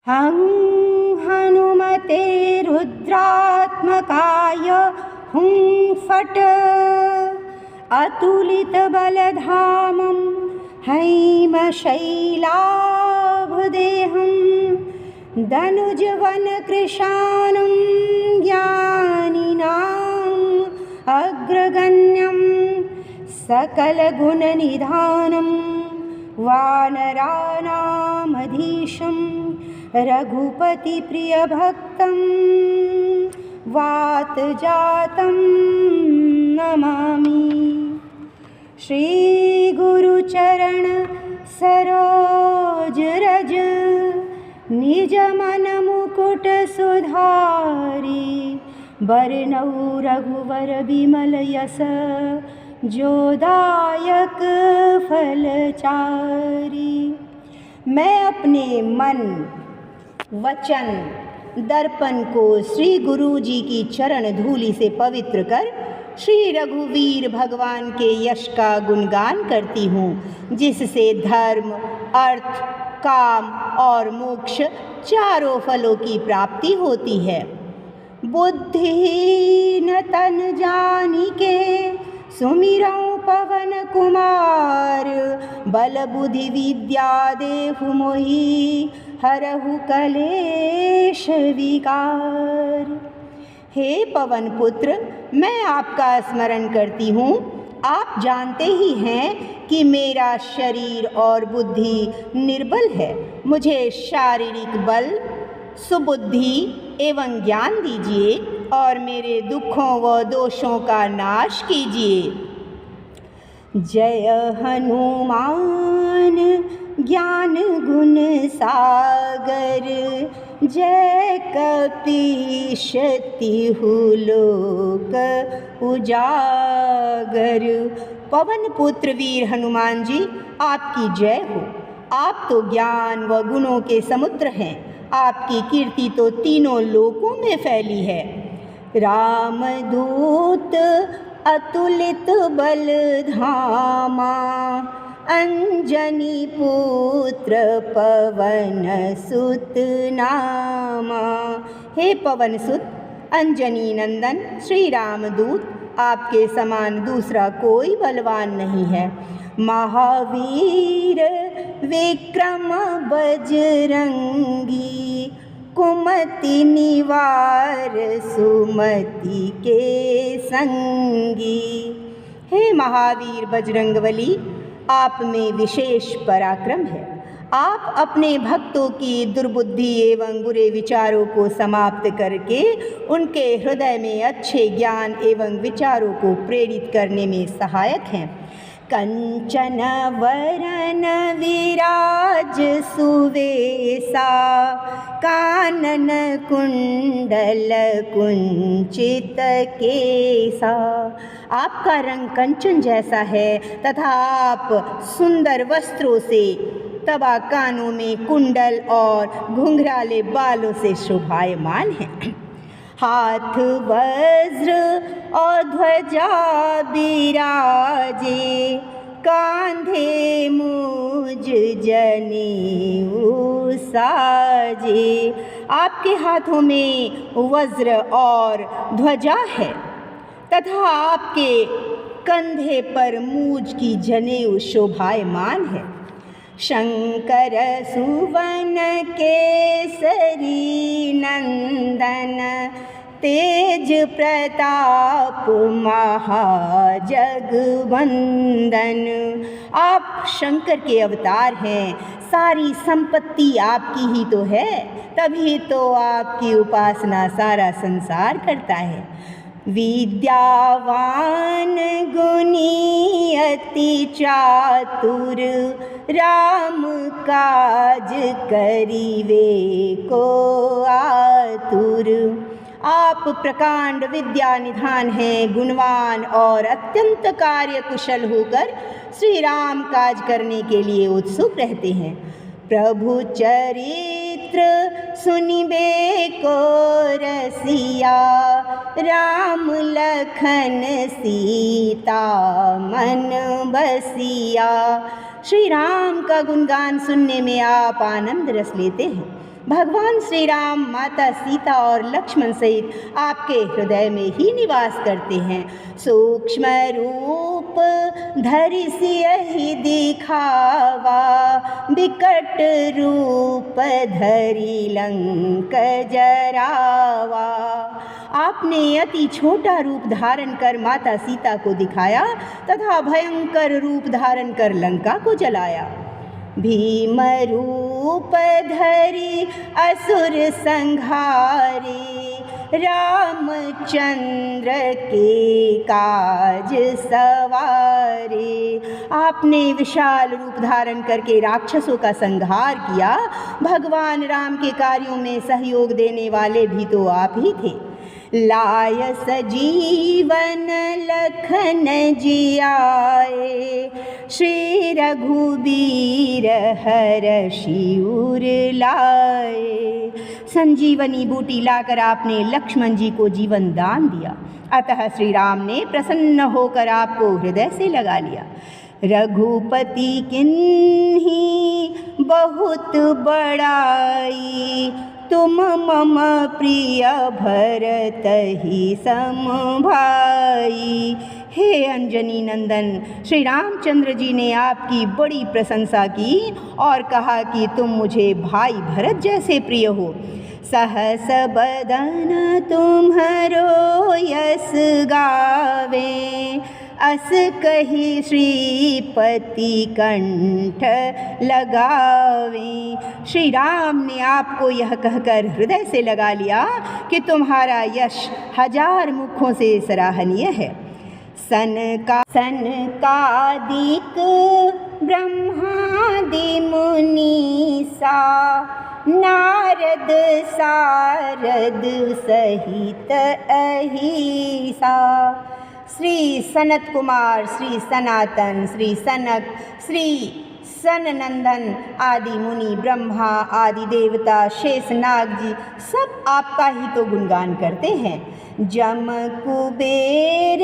हं हनुमते रुद्रात्मकाय हुं फट् अतुलितबलधामं हैमशैलाभदेहं दनुजवनकृशानं ज्ञानिनाम् अग्रगण्यं सकलगुणनिधानं वानराणामधीशं रघुपतिप्रियभक्तं वातजातं नमामि। श्रीगुरुचरण सरोज रज निजमनमुकुट सुधारि बरनऊ रघुवर बिमल यस जोदायक फलचारि। मैं अपने मन वचन दर्पण को श्री गुरु जी की चरण धूलि से पवित्र कर श्री रघुवीर भगवान के यश का गुणगान करती हूँ, जिससे धर्म, अर्थ, काम और मोक्ष चारों फलों की प्राप्ति होती है। बुद्धिहीन तन जानिके सुमिरौं पवन कुमार, बल बुद्धि विद्या देहु मोहि हरहु कलेश विकार। हे पवन पुत्र, मैं आपका स्मरण करती हूँ। आप जानते ही हैं कि मेरा शरीर और बुद्धि निर्बल है। मुझे शारीरिक बल, सुबुद्धि एवं ज्ञान दीजिए और मेरे दुखों व दोषों का नाश कीजिए। जय हनुमान ज्ञान गुण सागर, जय कपीश तिहु लोक उजागर। पवन पुत्र वीर हनुमान जी, आपकी जय हो। आप तो ज्ञान व गुणों के समुद्र हैं। आपकी कीर्ति तो तीनों लोकों में फैली है। रामदूत अतुलित बल धामा, अंजनी पुत्र पवन सुत नामा। हे पवन सुत, अंजनी नंदन श्री रामदूत, आपके समान दूसरा कोई बलवान नहीं है। महावीर विक्रम बजरंगी, कुमति निवार सुमति के संगी। हे महावीर बजरंगबली, आप में विशेष पराक्रम है। आप अपने भक्तों की दुर्बुद्धि एवं बुरे विचारों को समाप्त करके उनके हृदय में अच्छे ज्ञान एवं विचारों को प्रेरित करने में सहायक हैं। कंचन वरन विराज सुवेसा, कानन कुंडल कुंचित केसा। आपका रंग कंचन जैसा है तथा आप सुंदर वस्त्रों से तथा कानों में कुंडल और घुंघराले बालों से शोभायमान हैं। हाथ वज्र और ध्वजा बिराजे, कांधे मूज जनेऊ साजे। आपके हाथों में वज्र और ध्वजा है तथा आपके कंधे पर मूज की जनेऊ शोभायमान है। शंकर सुवन केसरी नंदन, तेज प्रताप महाजगवंदन। आप शंकर के अवतार हैं। सारी संपत्ति आपकी ही तो है, तभी तो आपकी उपासना सारा संसार करता है। विद्यावान गुणी अति चातुर, राम काज करिवे को आतुर। आप प्रकांड विद्या निधान हैं, गुणवान और अत्यंत कार्य कुशल होकर श्री राम काज करने के लिए उत्सुक रहते हैं। प्रभु चरित्र सुनिबे को रसिया, राम लखन सीता मन बसिया। श्री राम का गुणगान सुनने में आप आनंद रस लेते हैं। भगवान श्री राम माता सीता और लक्ष्मण सहित आपके हृदय में ही निवास करते हैं। सूक्ष्म रूप धरि सियहि दिखावा, विकट रूप धरि लंक जरावा। आपने अति छोटा रूप धारण कर माता सीता को दिखाया तथा भयंकर रूप धारण कर लंका को जलाया। भीम रूप धरि असुर संहारे, रामचंद्र के काज सवारे। आपने विशाल रूप धारण करके राक्षसों का संहार किया। भगवान राम के कार्यों में सहयोग देने वाले भी तो आप ही थे। लाय सजीवन लखन जियाए, श्री रघुबीर हरषि उर लाए। संजीवनी बूटी लाकर आपने लक्ष्मण जी को जीवन दान दिया। अतः श्री राम ने प्रसन्न होकर आपको हृदय से लगा लिया। रघुपति किन्ही बहुत बड़ाई, तुम मम प्रिय भरत ही सम भाई। हे अंजनी नंदन, श्री रामचंद्र जी ने आपकी बड़ी प्रशंसा की और कहा कि तुम मुझे भाई भरत जैसे प्रिय हो। सहस बदन तुम्हारो यस गावे, अस कही श्रीपति कंठ लगावे। श्री राम ने आपको यह कहकर हृदय से लगा लिया कि तुम्हारा यश 1000 मुखों से सराहनीय है। सनकादिक ब्रह्मादि मुनीसा, नारद सारद सहित अहिसा। श्री सनत कुमार, श्री सनातन, श्री सनक, श्री सननंदन आदि मुनि, ब्रह्मा आदि देवता, शेषनाग जी सब आपका ही तो गुणगान करते हैं। जम कुबेर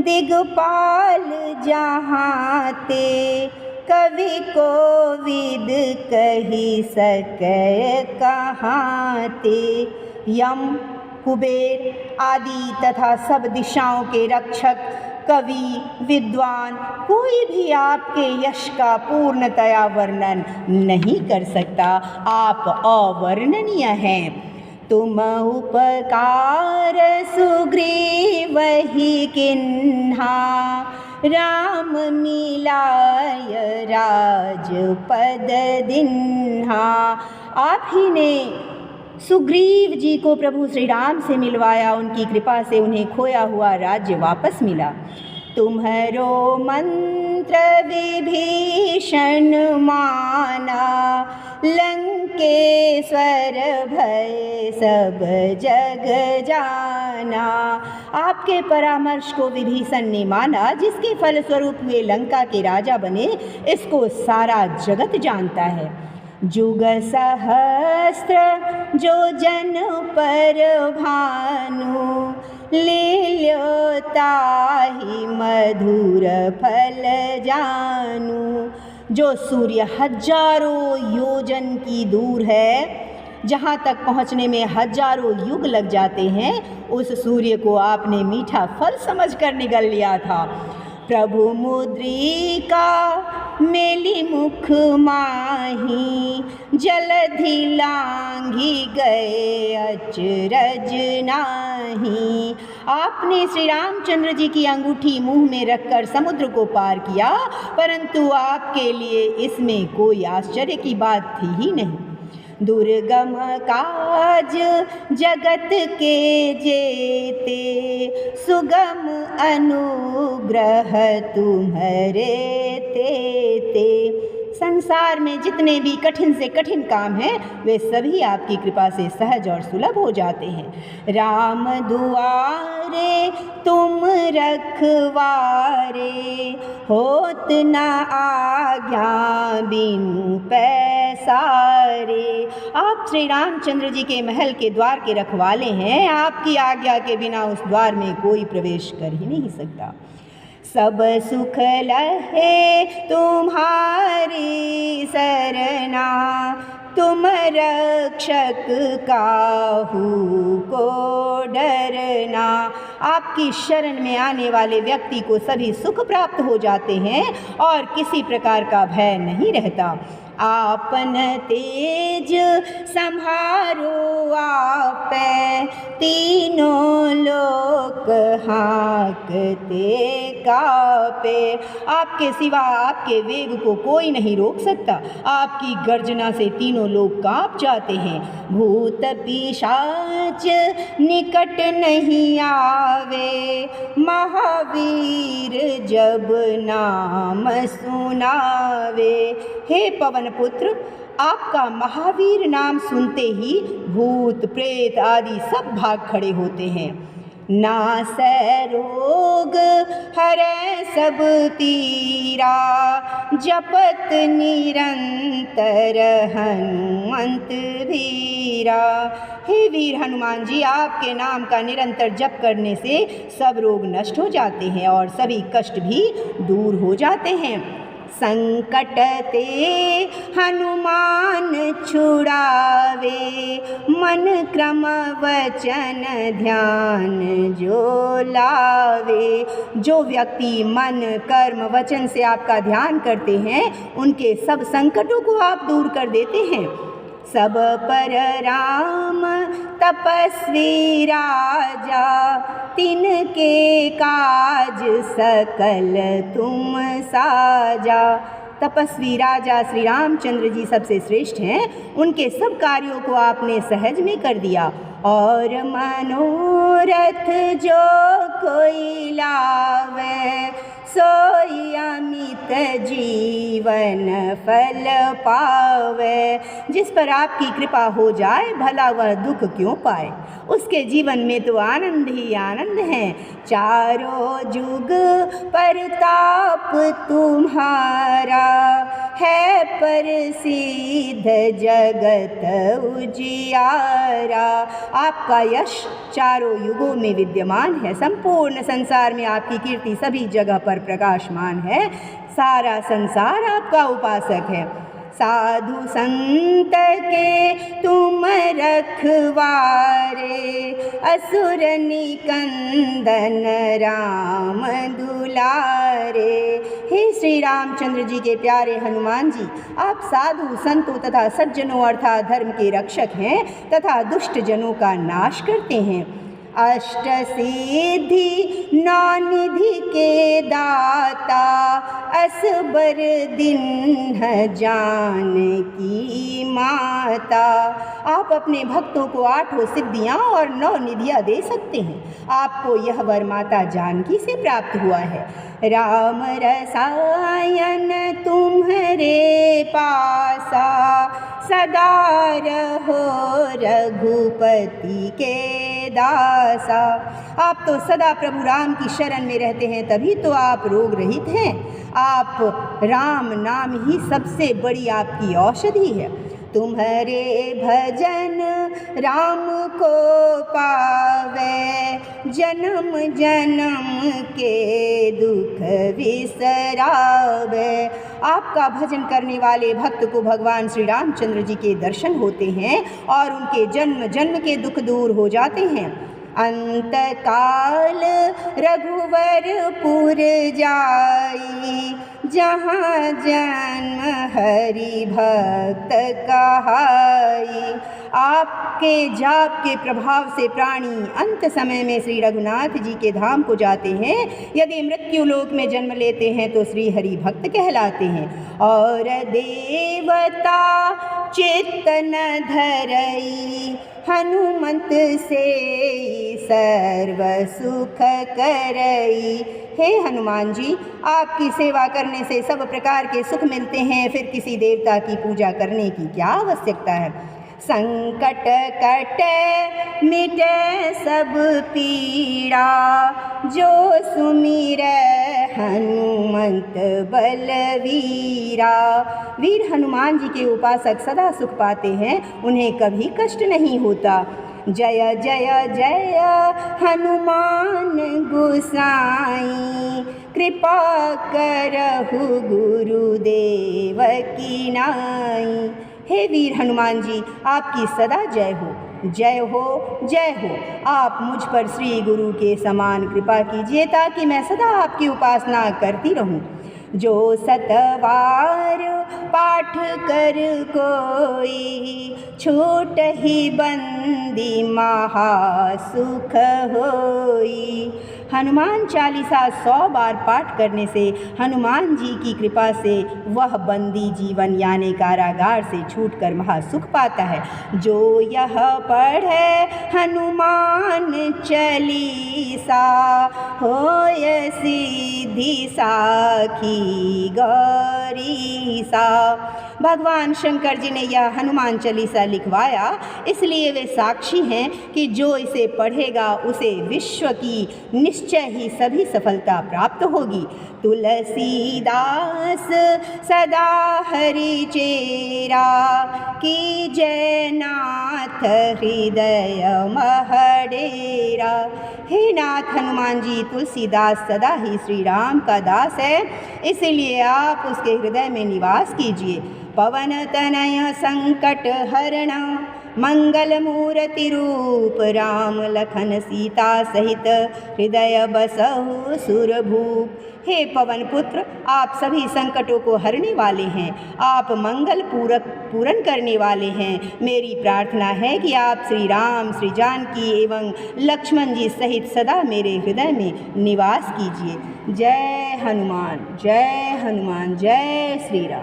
दिगपाल जहाँ ते, कवि कोविद कही सकै कहाँ ते। यम, कुबेर आदि तथा सब दिशाओं के रक्षक, कवि, विद्वान, कोई भी आपके यश का पूर्णतया वर्णन नहीं कर सकता। आप अवर्णनीय हैं। तुम उपकार सुग्रीव ही किन्हा, राम मिलाय राजपद दिन्हा। आप ही ने सुग्रीव जी को प्रभु श्री राम से मिलवाया। उनकी कृपा से उन्हें खोया हुआ राज्य वापस मिला। तुम्हारो मंत्र विभीषण माना, लंकेश्वर भय सब जग जाना। आपके परामर्श को विभीषण ने माना, जिसके फलस्वरूप वे लंका के राजा बने। इसको सारा जगत जानता है। जुग सहस्त्र जो जन पर भानु, लील्यो ताहि मधुर फल जानु। जो सूर्य 1000 योजन की दूर है, जहाँ तक पहुँचने में 1000 युग लग जाते हैं, उस सूर्य को आपने मीठा फल समझकर निगल लिया था। प्रभु मुद्रिका मेली मुख माही, जलधि लांघी गए अचरज नाही। आपने श्री रामचंद्र जी की अंगूठी मुंह में रखकर समुद्र को पार किया, परंतु आपके लिए इसमें कोई आश्चर्य की बात थी ही नहीं। दुर्गम काज जगत के जेते, सुगम अनुग्रह तुम्हारे तेते। संसार में जितने भी कठिन से कठिन काम हैं, वे सभी आपकी कृपा से सहज और सुलभ हो जाते हैं। राम दुआरे तुम रखवारे, होत न आज्ञा बिनु पैसारे। आप श्री रामचंद्र जी के महल के द्वार के रखवाले हैं। आपकी आज्ञा के बिना उस द्वार में कोई प्रवेश कर ही नहीं सकता। सब सुख लहे तुम्हारी सरना, तुम रक्षक काहू को डरना। आपकी शरण में आने वाले व्यक्ति को सभी सुख प्राप्त हो जाते हैं और किसी प्रकार का भय नहीं रहता। आपन तेज संहारो आप, तीनों लोक हाँकते कापे। आपके सिवा आपके वेग को कोई नहीं रोक सकता। आपकी गर्जना से तीनों लोग कांप जाते हैं। भूत पिशाच निकट नहीं आवे, महावीर जब नाम सुनावे। हे पवन पुत्र, आपका महावीर नाम सुनते ही भूत प्रेत आदि सब भाग खड़े होते हैं। नासै रोग हरै सब तीरा, जपत निरंतर हनुमंत वीरा। हे वीर हनुमान जी, आपके नाम का निरंतर जप करने से सब रोग नष्ट हो जाते हैं और सभी कष्ट भी दूर हो जाते हैं। संकट ते हनुमान छुड़ावे, मन क्रम वचन ध्यान जो लावे। जो व्यक्ति मन कर्म वचन से आपका ध्यान करते हैं, उनके सब संकटों को आप दूर कर देते हैं। सब पर राम तपस्वी राजा, तिनके काज सकल तुम साजा। तपस्वी राजा श्री रामचंद्र जी सबसे श्रेष्ठ हैं। उनके सब कार्यों को आपने सहज में कर दिया। और मनोरथ जो कोई लावे, सोई अमित जीवन फल पावे। जिस पर आपकी कृपा हो जाए, भला वह दुख क्यों पाए। उसके जीवन में तो आनंद ही आनंद है। चारों जुग परताप तुम्हारा, है प्रसिद्ध जगत उजियारा। आपका यश चारों युगों में विद्यमान है। संपूर्ण संसार में आपकी कीर्ति सभी जगह पर प्रकाशमान है। सारा संसार आपका उपासक है। साधु संत के तुम रखवारे, असुर निकंदन राम दुलारे। हे श्री रामचंद्र जी के प्यारे हनुमान जी, आप साधु संतों तथा सज्जनों अर्थात धर्म के रक्षक हैं तथा दुष्ट जनों का नाश करते हैं। अष्ट सिद्धि नौ निधि के दाता, असबर दिन जानकी माता। आप अपने भक्तों को 8 सिद्धियाँ और 9 निधियाँ दे सकते हैं। आपको यह वर माता जानकी से प्राप्त हुआ है। राम रसायन तुम्हारे पासा, सदा रहो रघुपति के दासा। आप तो सदा प्रभु राम की शरण में रहते हैं, तभी तो आप रोग रहित हैं। आप राम नाम ही सबसे बड़ी आपकी औषधि है। तुम्हारे भजन राम को पावे, जन्म जन्म के दुख विसरावे। आपका भजन करने वाले भक्त को भगवान श्री रामचंद्र जी के दर्शन होते हैं और उनके जन्म जन्म के दुख दूर हो जाते हैं। अंत काल रघुवरपुर जाई, जहाँ जन्म हरि भक्त कहाई। आपके जाप के प्रभाव से प्राणी अंत समय में श्री रघुनाथ जी के धाम को जाते हैं। यदि मृत्यु लोक में जन्म लेते हैं तो श्री हरि भक्त कहलाते हैं। और देवता चित्त न धरई, हनुमंत से सर्व सुख करई। हे हनुमान जी, आपकी सेवा करने से सब प्रकार के सुख मिलते हैं। फिर किसी देवता की पूजा करने की क्या आवश्यकता है। संकट कटे मिटे सब पीड़ा, जो सुमिरै हनुमंत बलवीरा। वीर हनुमान जी के उपासक सदा सुख पाते हैं, उन्हें कभी कष्ट नहीं होता। जय जय जय हनुमान गोसाई, कृपा करहु गुरुदेव की नाई। हे वीर हनुमान जी, आपकी सदा जय हो, जय हो, जय हो। आप मुझ पर श्री गुरु के समान कृपा कीजिए ताकि मैं सदा आपकी उपासना करती रहूं। जो सतवार पाठ कर कोई, छूट ही बंदी महासुख होई। हनुमान चालीसा 100 बार पाठ करने से हनुमान जी की कृपा से वह बंदी जीवन यानी कारागार से छूटकर महासुख पाता है। जो यह पढ़े हनुमान चालीसा, होय सिद्धि साखी गौरीसा। भगवान शंकर जी ने यह हनुमान चालीसा लिखवाया, इसलिए वे साक्षी हैं कि जो इसे पढ़ेगा उसे विश्व की निश्चय ही सभी सफलता प्राप्त होगी। तुलसीदास सदा हरि चेरा, की जय नाथ हृदय महडेरा। हे नाथ हनुमान जी, तुलसीदास सदा ही श्री राम का दास है, इसलिए आप उसके हृदय में निवास कीजिए। पवन तनय संकट हरण, मंगल मूर्ति रूप, राम लखन सीता सहित हृदय बसहु सुरभूप। हे पवन पुत्र, आप सभी संकटों को हरने वाले हैं, आप मंगल पूर्ण करने वाले हैं। मेरी प्रार्थना है कि आप श्री राम, श्री जानकी एवं लक्ष्मण जी सहित सदा मेरे हृदय में निवास कीजिए। जय हनुमान, जय हनुमान, जय श्री राम।